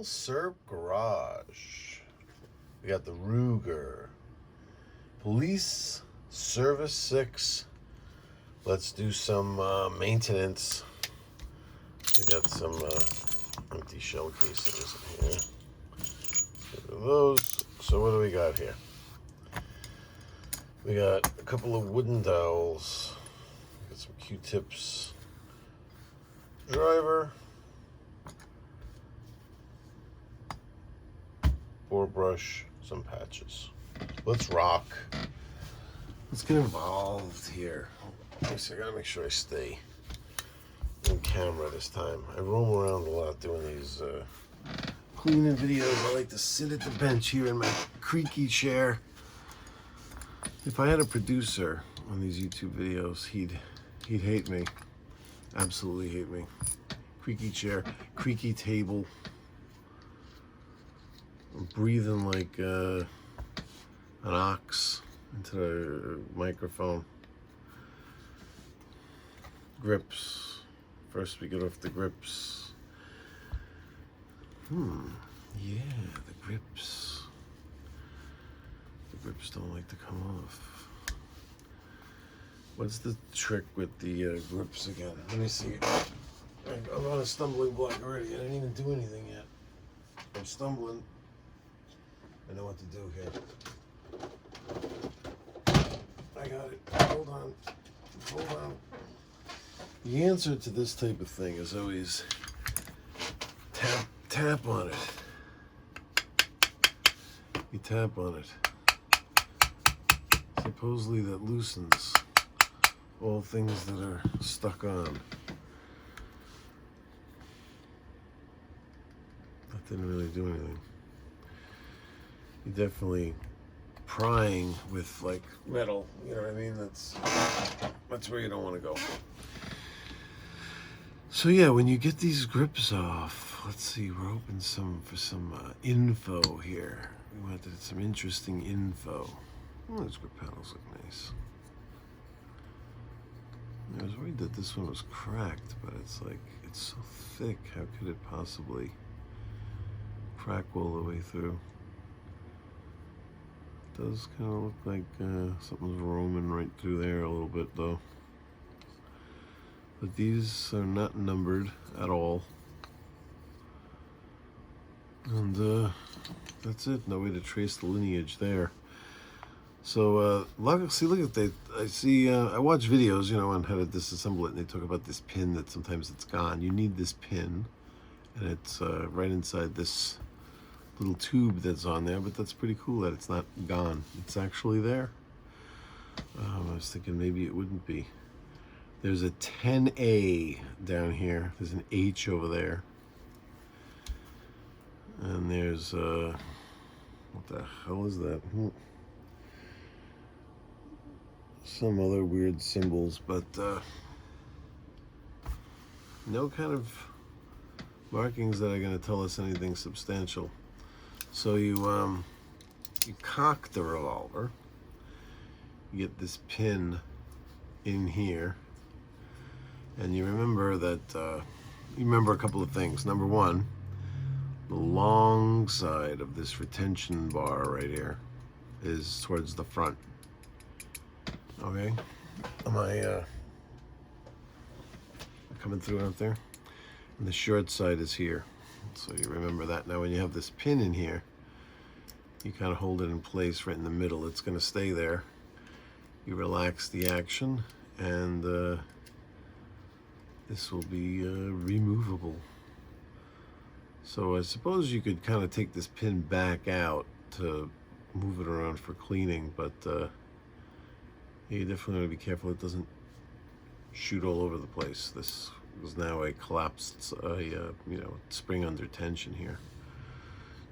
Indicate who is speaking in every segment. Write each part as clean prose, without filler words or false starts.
Speaker 1: Milsurp Garage. We got the Ruger. Police Service 6. Let's do some maintenance. We got some empty shell cases in here. Look at those. So what do we got here? We got a couple of wooden dowels. Got some Q-tips. Driver. Bore brush. Some patches. Let's rock. Let's get involved here. I gotta make sure I stay in camera this time. I roam around a lot doing these cleaning videos. I like to sit at the bench here in my creaky chair. If I had a producer on these YouTube videos, he'd hate me. Absolutely hate me. Creaky chair, creaky table. I'm breathing like an ox into the microphone. Grips. First we get off the grips. Yeah, the grips. The grips don't like to come off. What's the trick with the grips again? Let me see. I'm on a stumbling block already. I didn't even do anything yet. I'm stumbling. I know what to do here. I got it. Hold on. Hold on. The answer to this type of thing is always tap on it. You tap on it. Supposedly that loosens all things that are stuck on. That didn't really do anything. You're definitely prying with like metal, you know what I mean? That's where you don't want to go. So yeah, when you get these grips off, let's see, we're hoping for some info here. We wanted some interesting info. Oh, those grip panels look nice. I was worried that this one was cracked, but it's like, it's so thick. How could it possibly crack all the way through? It does kind of look like something's roaming right through there a little bit though. But these are not numbered at all. And that's it. No way to trace the lineage there. So look at that. I watch videos, you know, on how to disassemble it, and they talk about this pin that sometimes it's gone. You need this pin, and it's right inside this little tube that's on there. But that's pretty cool that it's not gone. It's actually there. I was thinking maybe it wouldn't be. There's a 10A down here. There's an H over there. And there's, what the hell is that? Some other weird symbols, but no kind of markings that are going to tell us anything substantial. So you cock the revolver. You get this pin in here. And you remember that, you remember a couple of things. Number one, the long side of this retention bar right here is towards the front. Okay? Am I coming through out there? And the short side is here. So you remember that. Now when you have this pin in here, you kind of hold it in place right in the middle. It's going to stay there. You relax the action, and this will be removable. So I suppose you could kind of take this pin back out to move it around for cleaning, but you definitely want to be careful it doesn't shoot all over the place. This is now a collapsed, spring under tension here.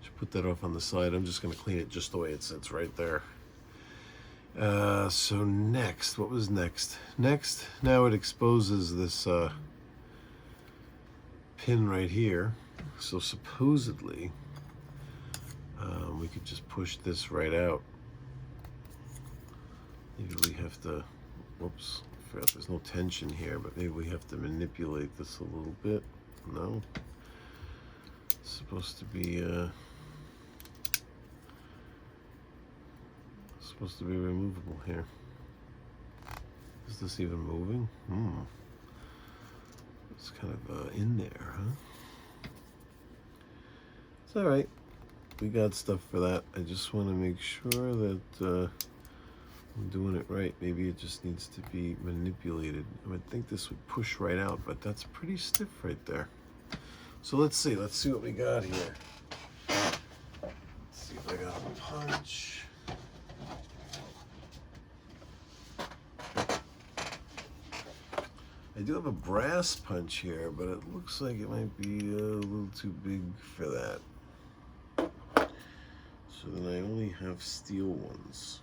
Speaker 1: Just put that off on the side. I'm just going to clean it just the way it sits right there. So next, what was next? Next, now it exposes this pin right here. So supposedly, we could just push this right out. Maybe we have to, whoops, I forgot there's no tension here, but maybe we have to manipulate this a little bit. No? supposed to be removable here. Is this even moving? It's kind of in there, huh? It's all right. We got stuff for that. I just want to make sure that I'm doing it right. Maybe it just needs to be manipulated. I would think this would push right out, but that's pretty stiff right there. So let's see what we got here. Let's see if I got a punch. I do have a brass punch here, but it looks like it might be a little too big for that. So then I only have steel ones.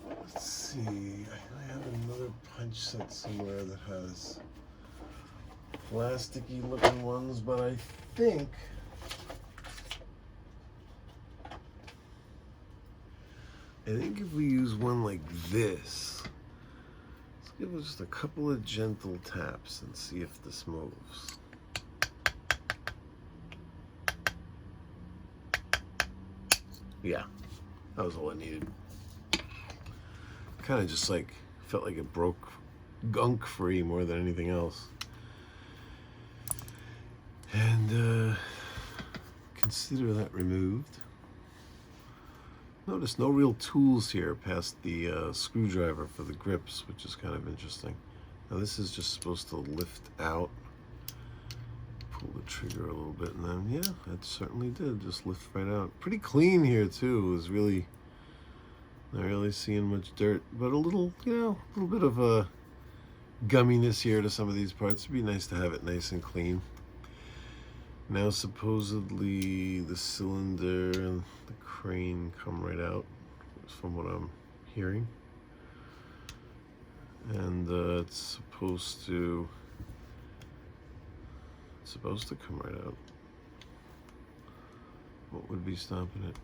Speaker 1: Let's see, I have another punch set somewhere that has plasticky looking ones, but I think if we use one like this, let's give it just a couple of gentle taps and see if this moves. Yeah, that was all I needed. Kind of just like felt like it broke gunk free more than anything else. And consider that removed. Notice no real tools here past the screwdriver for the grips, which is kind of interesting. Now this is just supposed to lift out. Pull the trigger a little bit, and then yeah, it certainly did just lift right out. Pretty clean here too. It was really not really seeing much dirt, but a little, a little bit of a gumminess here to some of these parts. It'd be nice to have it nice and clean. Now supposedly the cylinder and the crane come right out, from what I'm hearing, and it's supposed to come right out. What would be stopping it?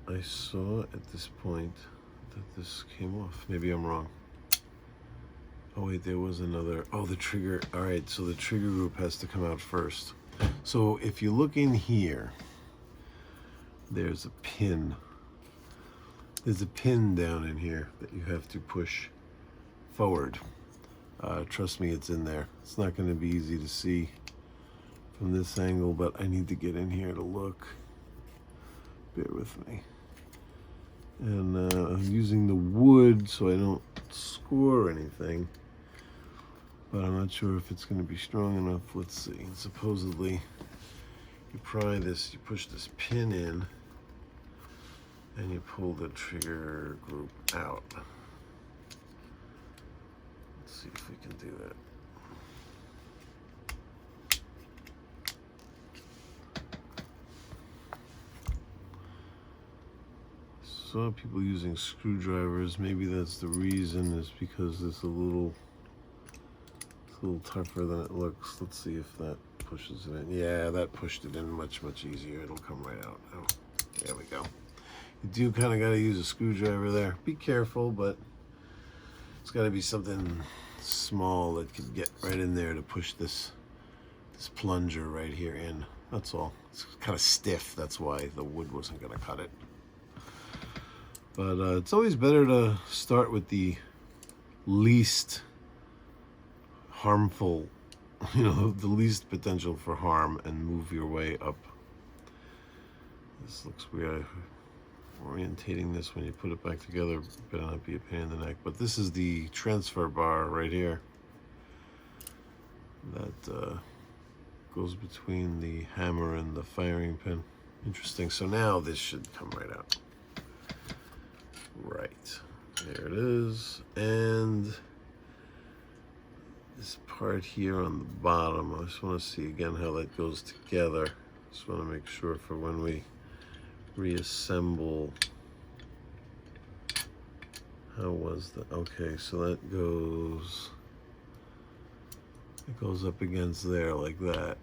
Speaker 1: I saw at this point that this came off. Maybe I'm wrong. Oh wait, there was another. Oh, the trigger. All right, so the trigger group has to come out first. So if you look in here, there's a pin. There's a pin down in here that you have to push forward. Trust me, it's in there. It's not going to be easy to see from this angle, but I need to get in here to look. Bear with me. And I'm using the wood so I don't score anything, but I'm not sure if it's going to be strong enough. Let's see. Supposedly, you pry this, you push this pin in, and you pull the trigger group out. Let's see if we can do that. Saw people using screwdrivers. Maybe that's the reason, is because it's a little tougher than it looks. Let's see if that pushes it in. Yeah, that pushed it in much easier. It'll come right out. Oh, there we go. You do kind of got to use a screwdriver there. Be careful, but it's got to be something small that can get right in there to push this plunger right here in. That's all. It's kind of stiff. That's why the wood wasn't going to cut it. But it's always better to start with the least harmful, the least potential for harm, and move your way up. This looks weird. Orientating this when you put it back together better not be a pain in the neck. But this is the transfer bar right here that goes between the hammer and the firing pin. Interesting. So now this should come right out. Right, there it is. And this part here on the bottom, I just want to see again how that goes together. Just want to make sure for when we reassemble. How was that? Okay, so that goes, it goes up against there like that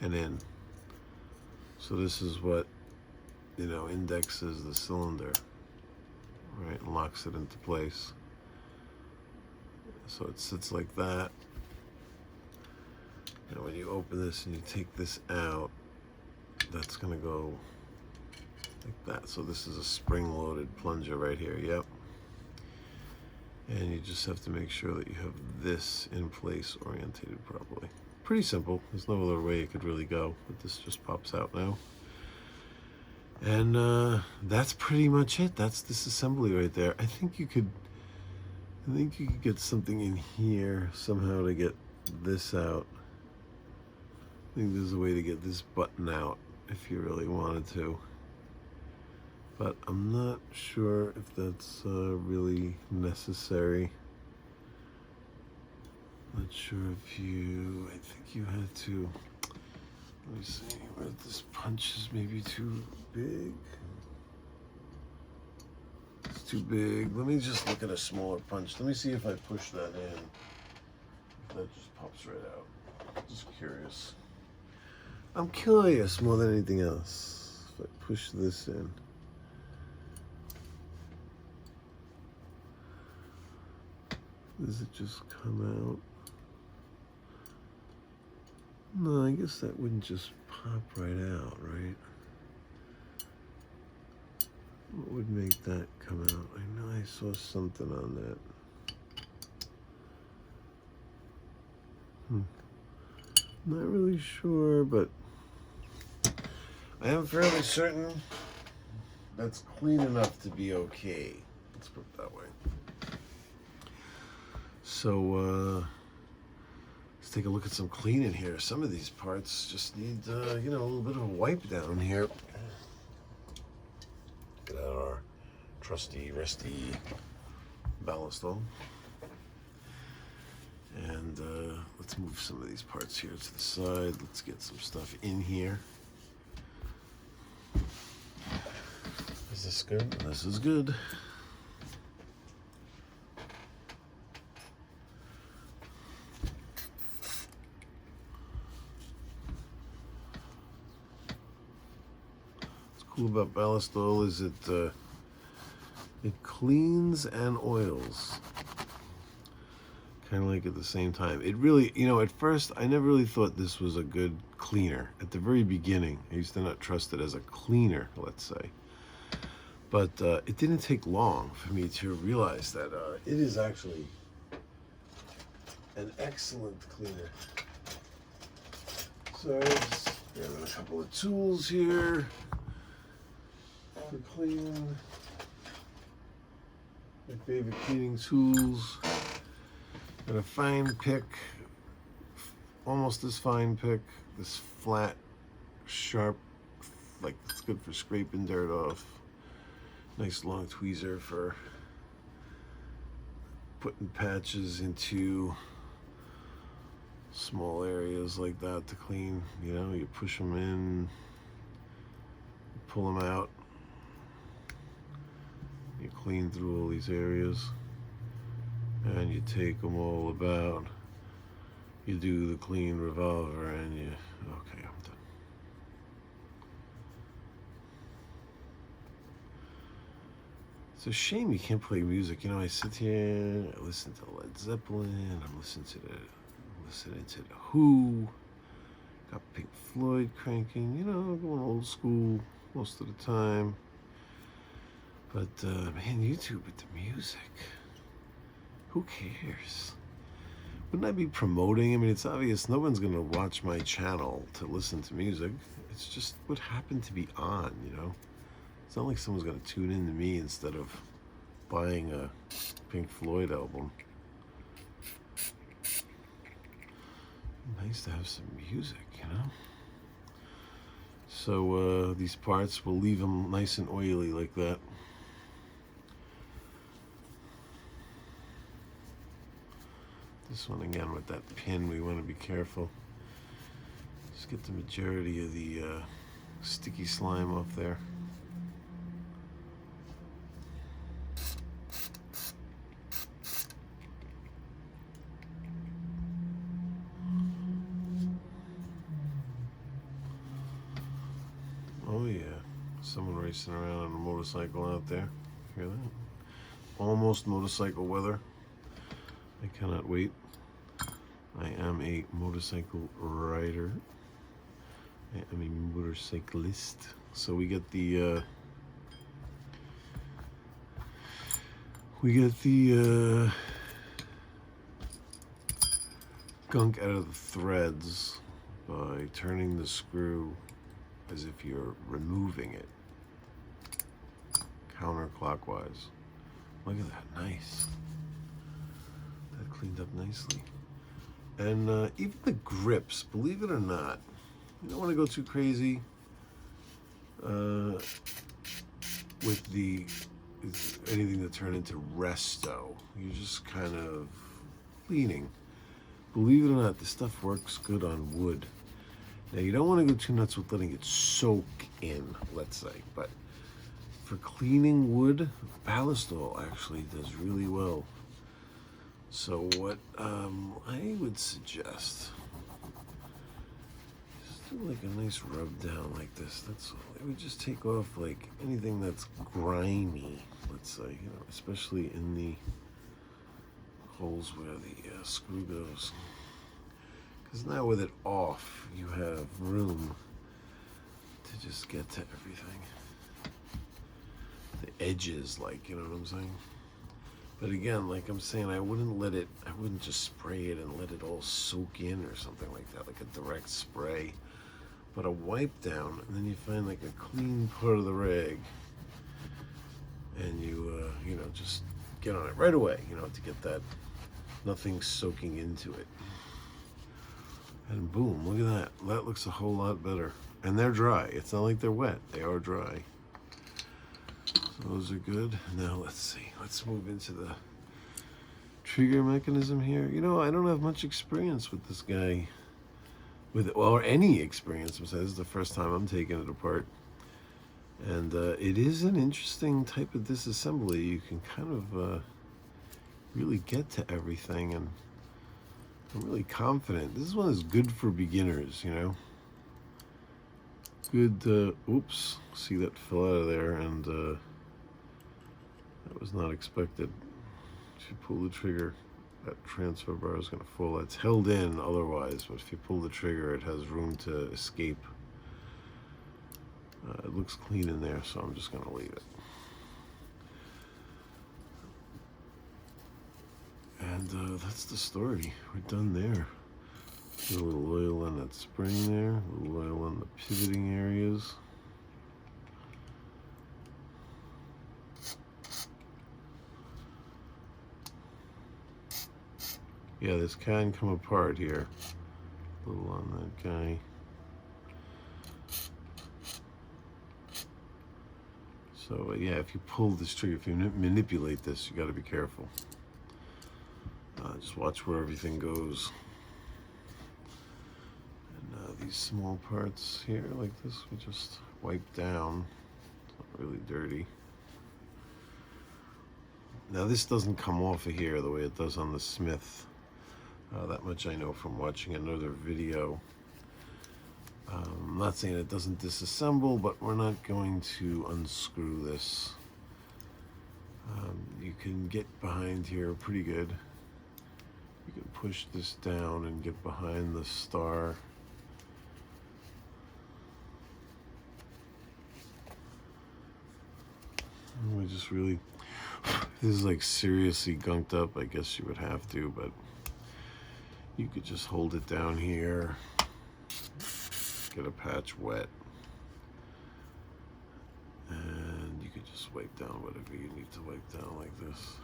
Speaker 1: and in. So this is what, indexes the cylinder right, and locks it into place. So it sits like that. And when you open this and you take this out, that's going to go like that. So this is a spring-loaded plunger right here. Yep. And you just have to make sure that you have this in place, orientated properly. Pretty simple. There's no other way it could really go, but this just pops out now. And that's pretty much it. That's disassembly right there. I think you could get something in here somehow to get this out. I think there's a way to get this button out if you really wanted to. But I'm not sure if that's really necessary. Not sure if I think you had to, let me see, where this punch is maybe too big. It's too big. Let me just look at a smaller punch. Let me see if I push that in. If that just pops right out. Just curious. I'm curious more than anything else. If I push this in. Does it just come out? No, I guess that wouldn't just pop right out, right? What would make that come out? I know I saw something on that. Not really sure, but I am fairly certain that's clean enough to be okay. Let's put it that way. So let's take a look at some cleaning here. Some of these parts just need, you know, a little bit of a wipe down here. Get out our trusty, rusty ballast oil. And let's move some of these parts here to the side. Let's get some stuff in here. Is this good? This is good. What's cool about ballast oil is it cleans and oils. Kind of like at the same time. It really, you know, at first I never really thought this was a good cleaner. At the very beginning, I used to not trust it as a cleaner, let's say. But it didn't take long for me to realize that it is actually an excellent cleaner. So just grabbing a couple of tools here for cleaning. My favorite cleaning tools. Got a fine pick, almost this fine pick, this flat, sharp, like it's good for scraping dirt off. Nice long tweezer for putting patches into small areas like that to clean. You know, you push them in, you pull them out, you clean through all these areas. And you take them all about, you do the clean revolver, and you, okay, I'm done. It's a shame you can't play music. You know, I sit here, I listen to Led Zeppelin, I'm listening to The Who, got Pink Floyd cranking, you know, going old school most of the time. But, man, YouTube with the music. Who cares? Wouldn't I be promoting? I mean, it's obvious no one's going to watch my channel to listen to music. It's just what happened to be on, you know? It's not like someone's going to tune in to me instead of buying a Pink Floyd album. Nice to have some music, you know? So these parts, we'll leave them nice and oily like that. This one again with that pin, we want to be careful. Just get the majority of the sticky slime off there. Oh yeah, someone racing around on a motorcycle out there. Hear that? almost motorcycle weather. I cannot wait. I am a motorcycle rider. I am a motorcyclist. So we get the gunk out of the threads by turning the screw as if you're removing it counterclockwise. Look at that, nice. That cleaned up nicely. And even the grips, believe it or not, you don't want to go too crazy with anything that turned into resto. You're just kind of cleaning. Believe it or not, this stuff works good on wood. Now, you don't want to go too nuts with letting it soak in, let's say, but for cleaning wood, ballast oil actually does really well. So what I would suggest, just do like a nice rub down like this. That's all. It would just take off like anything that's grimy, let's say, you know, especially in the holes where the screw goes. Because now with it off, you have room to just get to everything. The edges, like, you know what I'm saying? But again, like I'm saying, I wouldn't just spray it and let it all soak in or something like that, like a direct spray. But a wipe down, and then you find like a clean part of the rag, and you, you know, just get on it right away, you know, to get that, nothing soaking into it. And boom, look at that. That looks a whole lot better. And they're dry. It's not like they're wet. They are dry. So those are good. Now let's see. Let's move into the trigger mechanism here. You know, I don't have much experience with this guy. Or any experience. Besides, this is the first time I'm taking it apart. And it is an interesting type of disassembly. You can kind of really get to everything, and I'm really confident. This one is good for beginners, you know. Good, oops, see that fell out of there, and that was not expected. If you pull the trigger, that transfer bar is going to fall. It's held in otherwise, but if you pull the trigger, it has room to escape. It looks clean in there, so I'm just going to leave it. And that's the story. We're done there. A little oil on that spring there, a little oil on the pivoting areas. Yeah, this can come apart here. A little on that guy. So yeah, if you pull this trigger, if you manipulate this, you got to be careful. Just watch where everything goes. And these small parts here, like this, we just wipe down. It's not really dirty. Now this doesn't come off of here the way it does on the Smith. That much I know from watching another video. I'm not saying it doesn't disassemble, but we're not going to unscrew this. You can get behind here pretty good. You can push this down and get behind the star. And we just really, this is like seriously gunked up. I guess you would have to, but you could just hold it down here, get a patch wet, and you could just wipe down whatever you need to wipe down like this.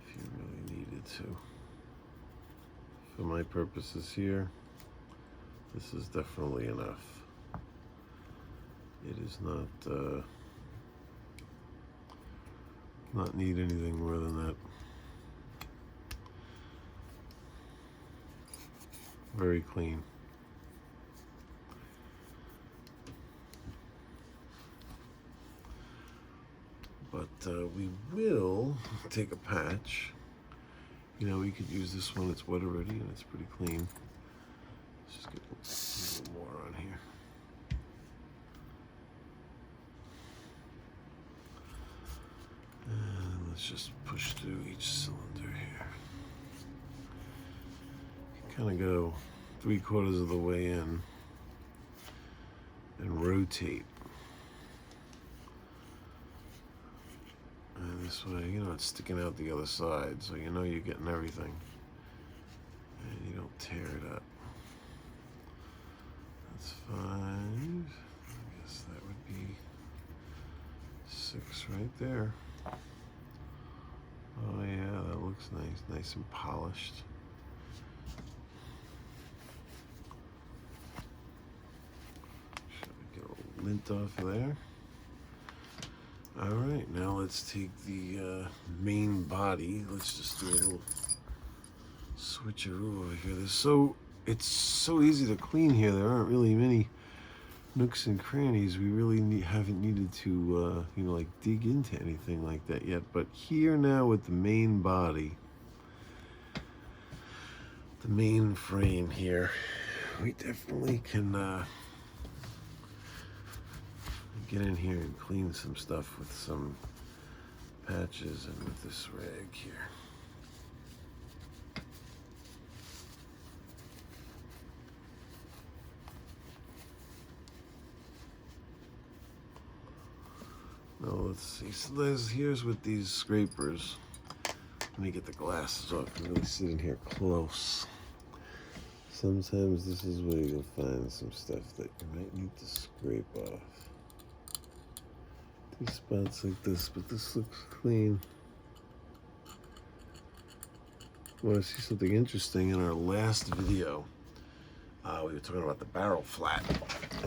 Speaker 1: If you really needed to. For my purposes here, this is definitely enough. It is not need anything more than that. Very clean. But we will take a patch. You know, we could use this one. It's wet already and it's pretty clean. Let's just get a little more on here. Let's just push through each cylinder here. Kind of go 3/4 of the way in and rotate. And this way, you know, it's sticking out the other side, so you know you're getting everything. And you don't tear it up. That's 5. I guess that would be 6 right there. Oh yeah, that looks nice, nice and polished. Should we get a little lint off of there? All right, now let's take the main body. Let's just do a little switcheroo over here. It's so easy to clean here. There aren't really many nooks and crannies. We really haven't needed to, you know, like dig into anything like that yet. But here now with the main body, the main frame here, we definitely can get in here and clean some stuff with some patches and with this rag here. Now let's see. So here's with these scrapers. Let me get the glasses off and really sit in here close. Sometimes this is where you'll find some stuff that you might need to scrape off. Two spots like this, but this looks clean. Want to see something interesting? In our last video, we were talking about the barrel flat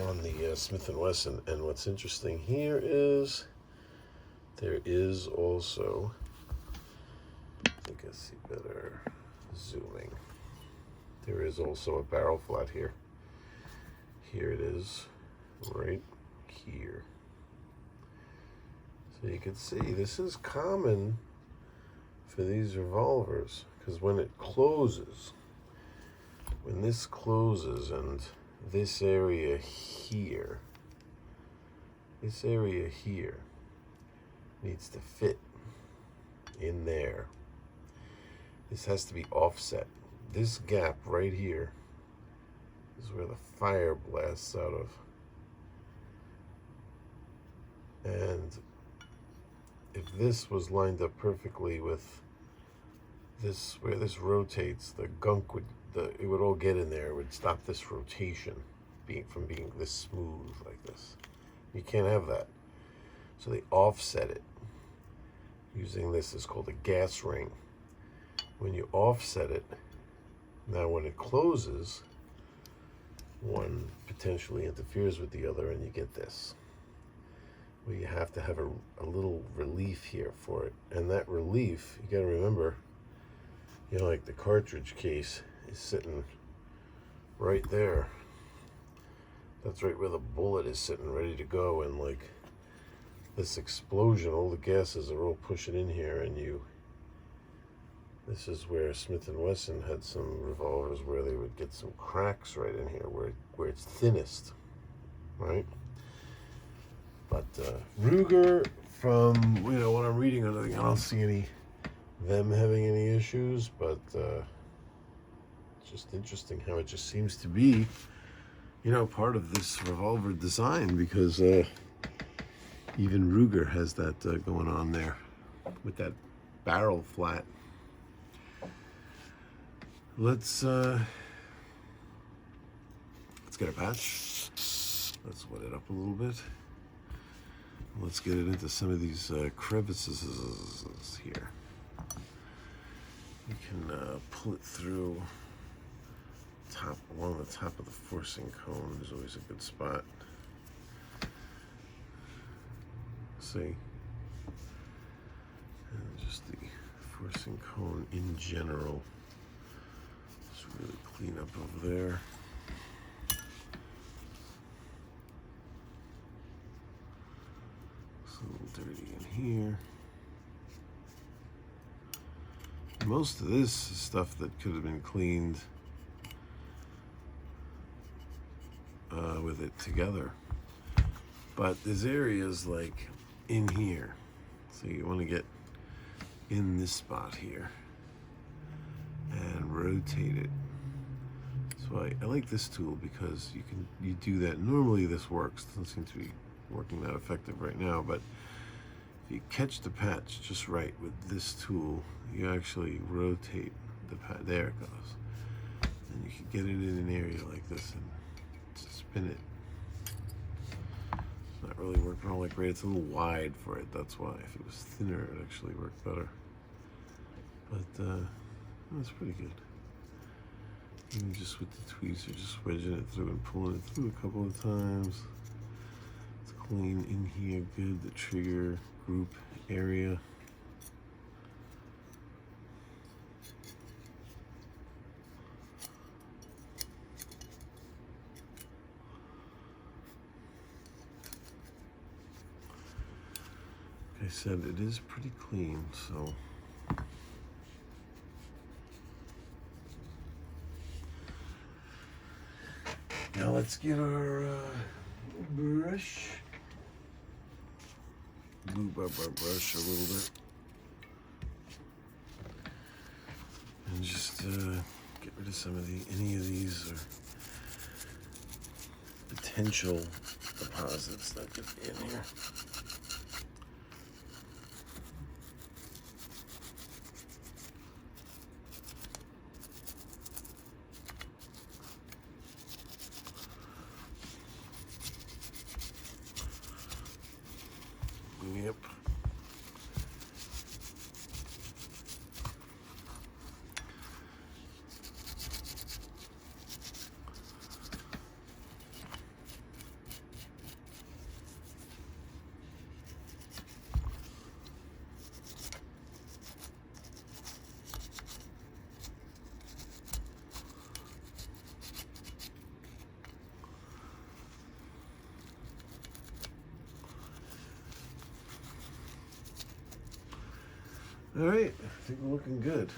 Speaker 1: on the Smith & Wesson, and what's interesting here is there is also, I think I see better zooming. There is also a barrel flat here. Here it is, right here. So you can see this is common for these revolvers, because when it closes, when this closes and this area here needs to fit in there. This has to be offset. This gap right here is where the fire blasts out of. And if this was lined up perfectly with this, where this rotates, the gunk would, it would all get in there. It would stop this rotation from being this smooth like this. You can't have that. So they offset it using this. Is called a gas ring. When you offset it, now when it closes, one potentially interferes with the other and you get this. Well, you have to have a little relief here for it. And that relief, you gotta remember, you know, like the cartridge case is sitting right there. That's right where the bullet is sitting ready to go, and like this explosion, all the gases are all pushing in here, and this is where Smith & Wesson had some revolvers where they would get some cracks right in here where it's thinnest, right? But Ruger, from, you know, what I'm reading, I don't see them having any issues, but it's just interesting how it just seems to be, you know, part of this revolver design, because even Ruger has that going on there with that barrel flat. Let's get a patch. Let's wet it up a little bit. Let's get it into some of these crevices here. You can pull it through along the top of the forcing cone. Is always a good spot. See, and just the forcing cone in general. Just really clean up over there. It's a little dirty in here. Most of this is stuff that could have been cleaned with it together, but there's areas like in here, so you want to get in this spot here and rotate it. So I like this tool because you do that. Normally this works. Doesn't seem to be working that effective right now, but if you catch the patch just right with this tool, you actually rotate the patch. There it goes. And you can get it in an area like this and spin it. It's not really working all that great. It's a little wide for it. That's why. If it was thinner, it actually worked better. But that's pretty good. Even just with the tweezer, just wedging it through and pulling it through a couple of times. It's clean in here, good. The trigger group area. Like I said, it is pretty clean, so. Now let's get our brush. Lube up our brush a little bit. And just get rid of some of any of these potential deposits that could be in here. Yep. All right, I think we're looking good.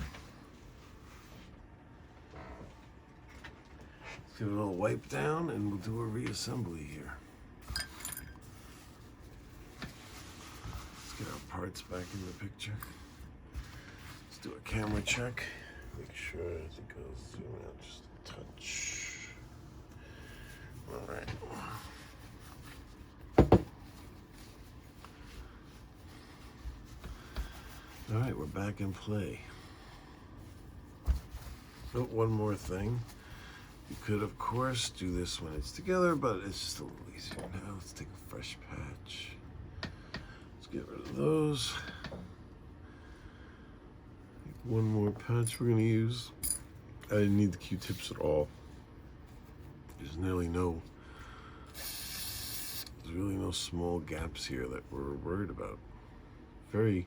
Speaker 1: Let's give it a little wipe down and we'll do a reassembly here. Let's get our parts back in the picture. Let's do a camera check. Make sure it goes zoom out just a touch. All right. All right, we're back in play. Oh, one more thing. You could, of course, do this when it's together, but it's just a little easier now. Let's take a fresh patch. Let's get rid of those. One more patch we're going to use. I didn't need the Q-tips at all. There's really no small gaps here that we're worried about. Very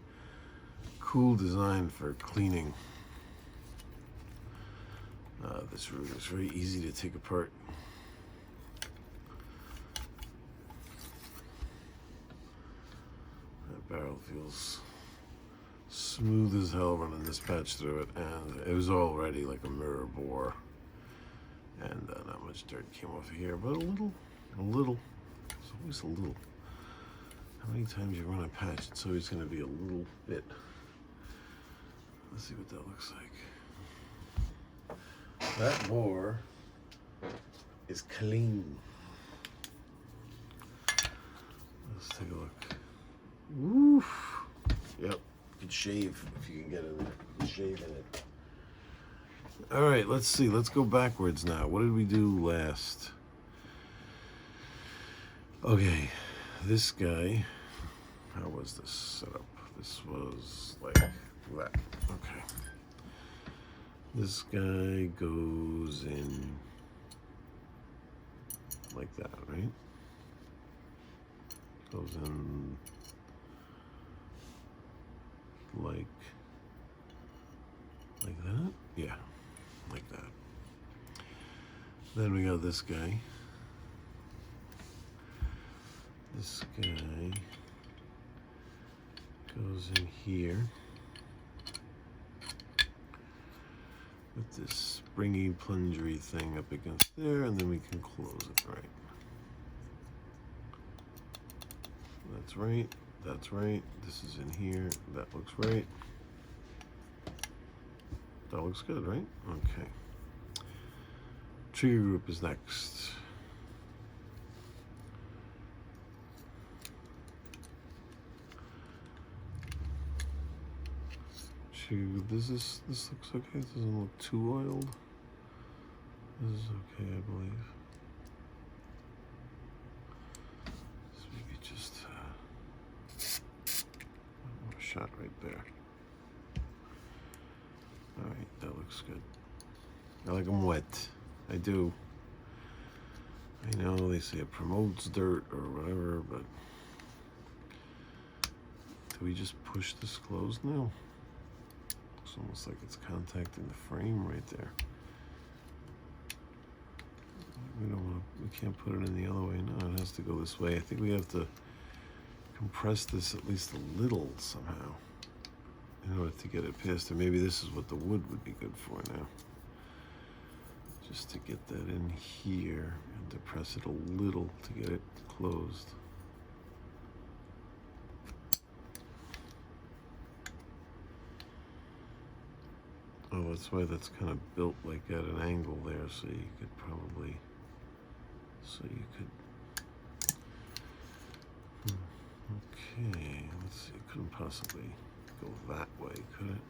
Speaker 1: cool design for cleaning. This root is very easy to take apart. That barrel feels smooth as hell running this patch through it, and it was already like a mirror bore. And not much dirt came off of here, but a little. It's always a little. How many times you run a patch, it's always going to be a little bit. Let's see what that looks like. That bore is clean. Let's take a look. Woof. Yep. You can shave if you can get in there. You can shave in it. All right, let's see. Let's go backwards now. What did we do last? Okay, this guy. How was this set up? This was like that. Okay. This guy goes in like that, right? Goes in like that? Yeah, like that. Then we got this guy. This guy goes in here with this springy, plungery thing up against there, and then we can close it, right? That's right, that's right. This is in here, that looks right. That looks good, right? Okay. Trigger group is next. This looks okay. This doesn't look too oiled. This is okay, I believe. So maybe just one more shot right there. All right, that looks good. I like them wet. I do. I know they say it promotes dirt or whatever, but do we just push this closed now? It's almost like it's contacting the frame right there. We can't put it in the other way. No, it has to go this way. I think we have to compress this at least a little somehow in order to get it past. Or maybe this is what the wood would be good for now. Just to get that in here and to press it a little to get it closed. Oh, that's why that's kind of built like at an angle there, so you could probably, okay, let's see, it couldn't possibly go that way, could it?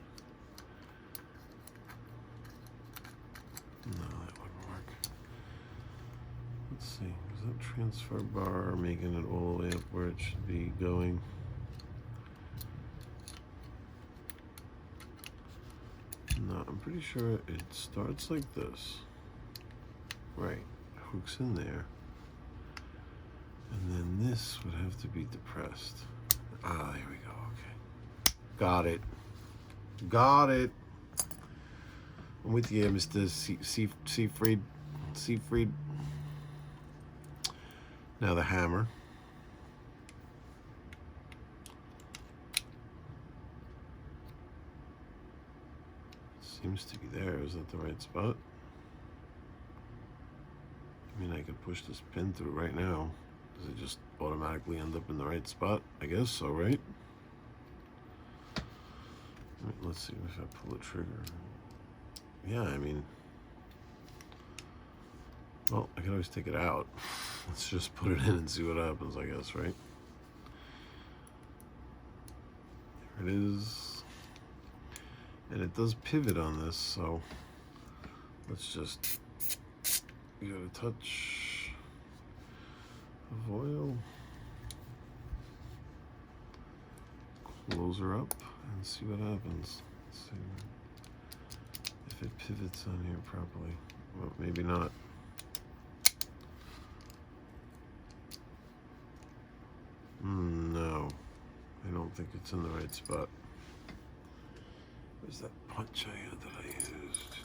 Speaker 1: No, that wouldn't work. Let's see, is that transfer bar making it all the way up where it should be going? No, I'm pretty sure it starts like this. Right, hooks in there. And then this would have to be depressed. Ah, there we go, okay. Got it. Got it. I'm with you, Mr. Seafried. Now the hammer. Seems to be there. Is that the right spot? I mean, I could push this pin through right now. Does it just automatically end up in the right spot? I guess so, right? Let's see if I pull the trigger. Yeah, I mean, well, I can always take it out. Let's just put it in and see what happens, I guess, right? There it is. And it does pivot on this, so let's just give it a touch of oil. Close her up and see what happens. Let's see if it pivots on here properly. Well, maybe not. No, I don't think it's in the right spot. Where's that punch I had that I used?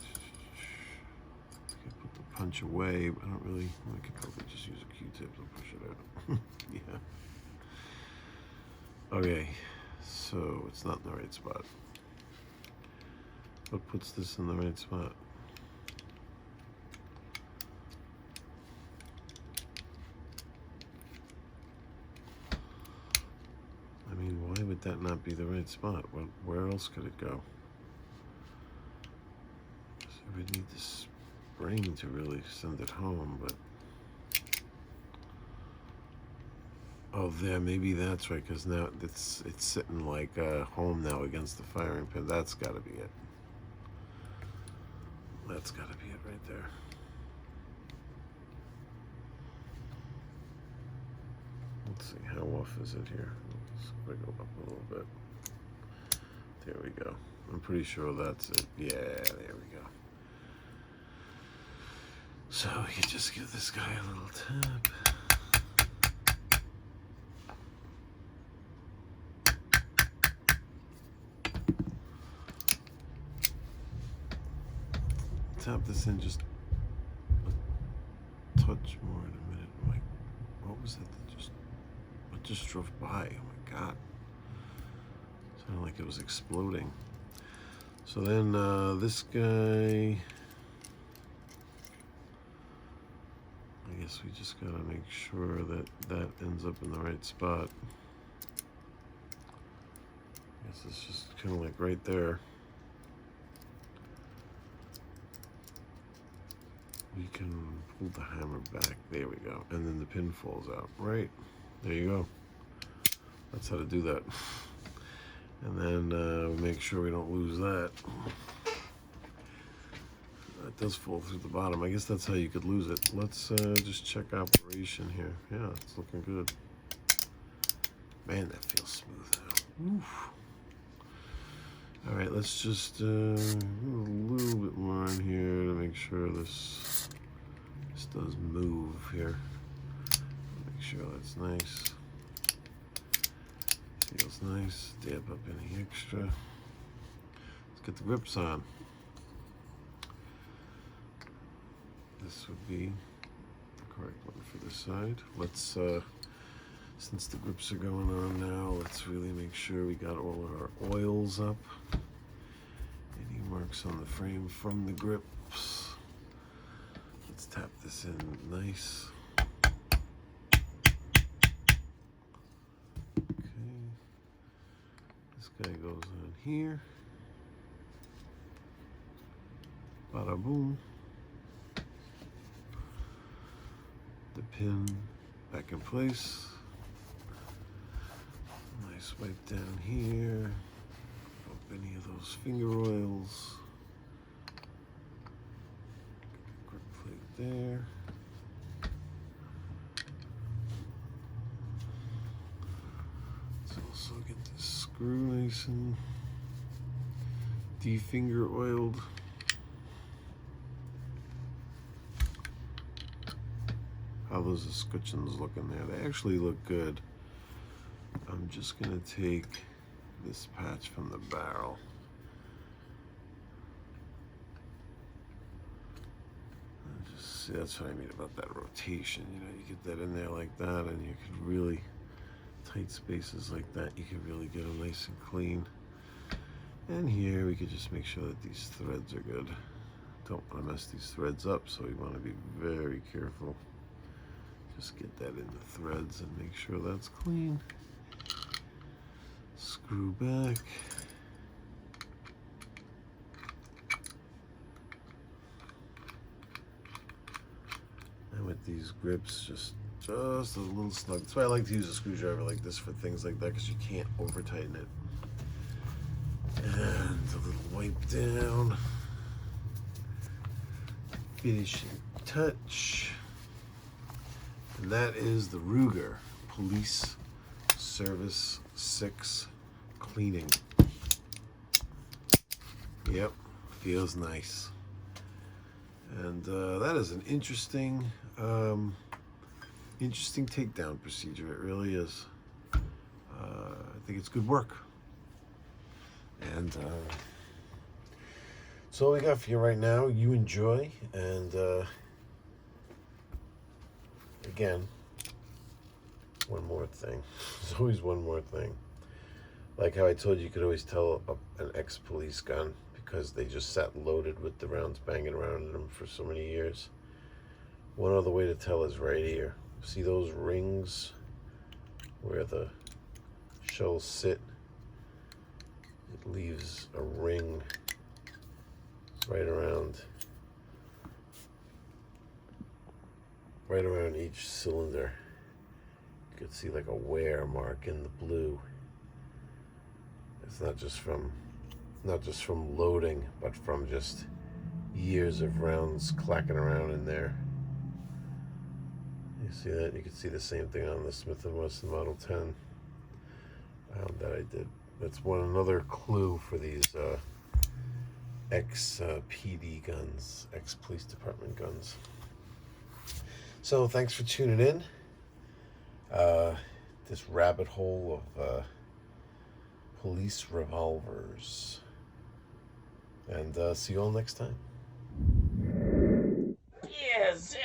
Speaker 1: I could put the punch away, but I don't really, I could probably just use a Q-tip to push it out. Yeah. Okay, so it's not in the right spot. What puts this in the right spot? I mean, why would that not be the right spot? Well, where else could it go? We need the spring to really send it home, but oh, there, maybe that's right, because now it's sitting like home now against the firing pin. That's got to be it. That's got to be it right there. Let's see, how off is it here? Let's wiggle up a little bit. There we go. I'm pretty sure that's it. Yeah, there we go. So you just give this guy a little tap. Tap this in just a touch more in a minute. Like, what was that what just drove by? Oh my God. Sounded like it was exploding. So then this guy, I guess we just gotta make sure that that ends up in the right spot. I guess it's just kind of like right there. we can pull the hammer back. There we go. And then the pin falls out. Right. There you go. That's how to do that. And then make sure we don't lose that. It does fall through the bottom. I guess that's how you could lose it. Let's just check operation here. Yeah, it's looking good. Man, that feels smooth now. Oof. All right, let's just do a little bit more in here to make sure this does move here. Make sure that's nice. Feels nice. Dab up any extra. Let's get the grips on. This would be the correct one for this side. Let's, since the grips are going on now, let's really make sure we got all of our oils up. Any marks on the frame from the grips. Let's tap this in nice. Okay. This guy goes on here. Bada boom. The pin back in place. Nice wipe down here. Up any of those finger oils. Grip plate there. Let's also get this screw nice and de-finger oiled. How those escutcheons look in there? They actually look good. I'm just gonna take this patch from the barrel. And just see, that's what I mean about that rotation. You know, you get that in there like that, and you could really tight spaces like that. You can really get them nice and clean. And here we could just make sure that these threads are good. Don't want to mess these threads up, so we want to be very careful. Just get that in the threads and make sure that's clean. Screw back. And with these grips, just a little snug. That's why I like to use a screwdriver like this for things like that, because you can't over tighten it. And a little wipe down. Finishing touch. And that is the Ruger Police Service 6 cleaning. Yep, feels nice. And that is an interesting takedown procedure. It really is. I think it's good work. And that's all we got for you right now. You enjoy, and again, one more thing. There's always one more thing. Like how I told you could always tell an ex-police gun because they just sat loaded with the rounds banging around in them for so many years. One other way to tell is right here. See those rings where the shells sit? It leaves a ring right around each cylinder. You could see like a wear mark in the blue. It's not just from loading, but from just years of rounds clacking around in there. You see that? You can see the same thing on the Smith & Wesson Model 10 that I did. That's another clue for these ex-PD guns, ex-police department guns. So thanks for tuning in. This rabbit hole of police revolvers. And see you all next time.
Speaker 2: Yes.